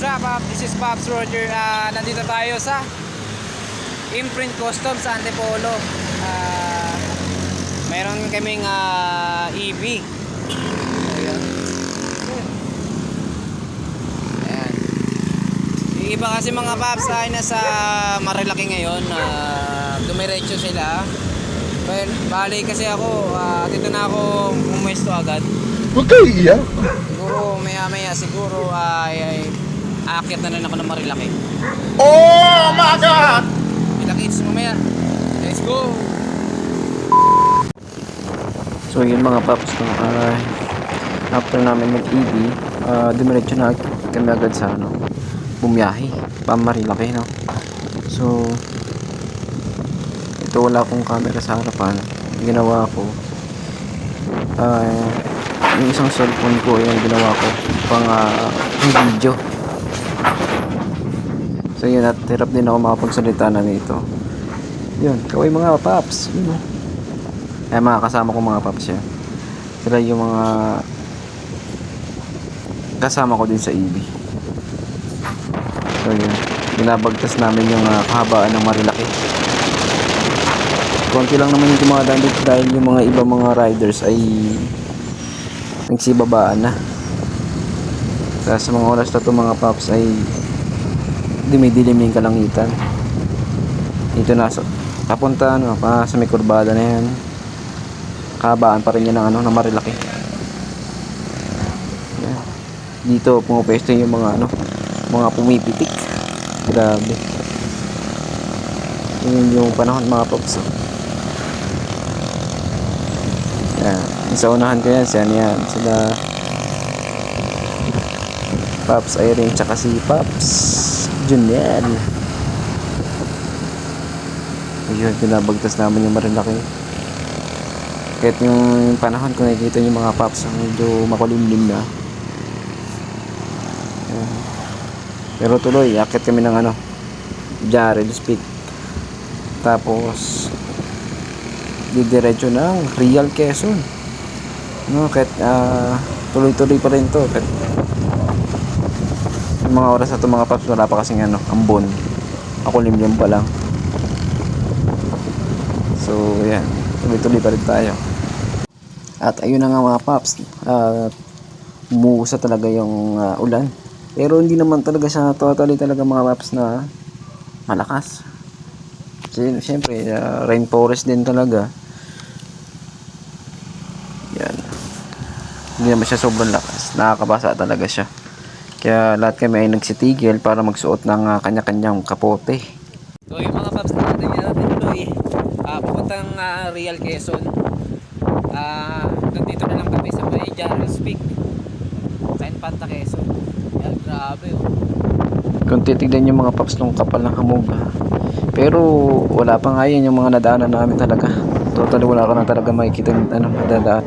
wrap up? This is Pops Roger. Nandito tayo sa Imprint Customs sa Antipolo. Mayroon kaming EV. Ayan. Ayan. Yung iba kasi mga Pops ay nasa Marilaki ngayon. Dumiretso sila. Well, bali kasi ako, dito na ako pumuesto agad. Huwag kayo iiyak. Siguro maya siguro ay aakyat na rin ako ng Marilaki. Oh my God! Kita-kits mamaya. Let's go! So yun mga paps, no, after namin mag-EV, dumiretso na kami agad sa bumiyahe pa Marilaki, no. So ito, wala akong camera sa harapan. Ginawa ko yung isang cellphone ko, yung ginawa ko pang video. So yun, at hirap din ako makapagsalita na nito. Yun, kaway mga paps, yun, ay mga kasama ko mga paps yan. Sila yung mga kasama ko din sa EV. So yun, binabagtas namin yung kahabaan ng Marilaki. Konti lang naman yung dumadaan dito dahil yung mga iba mga riders ay nagsibabaan na. Sa mga oras na ito mga paps ay dumidilim yung kalangitan. Dito na papunta pa sa may kurbada na yan. Kahabaan pa rin yan ng Marilaki. Yan. Dito pumupesto yung mga mga pumipitik. Grabe. Yun yung panahon mga paps. Yan. Sa unahan ko yan, yan. Sila Pops Irene tsaka si Pops Junior. Ayun, pinabagtas namin yung Marilaki. Kahit yung panahon ko nakikita yung mga Pops medyo makulimlim na. Yan. Pero tuloy, akit kami ng Jared Speak. Tapos didiretso ng Real Quezon, no, kahit tuloy-tuloy pa rin to kahit yung mga oras na to mga paps, wala pa kasing ambon, ako limlim pa lang. So yan, tuloy-tuloy pa rin tayo. At ayun na nga mga paps, umuusa talaga yung ulan, pero hindi naman talaga siya totally talaga mga paps na malakas. Siyempre, rainforest din talaga. Yan. Hindi naman siya sobrang lakas. Nakakabasa talaga siya. Kaya lahat kami ay nagsitigil para magsuot ng kanya-kanyang kapote. So yung mga paps na natin tuloy, papuntang Real Quezon. Nandito na lang kami sa may Jared Speak. Sa Infanta Quezon. Yan, grabe Kung titignan yung mga paps nung kapal ng hamog. Pero wala pa nga yan yung mga nadaanan namin talaga. Totally wala ka na talaga makikita madadaan.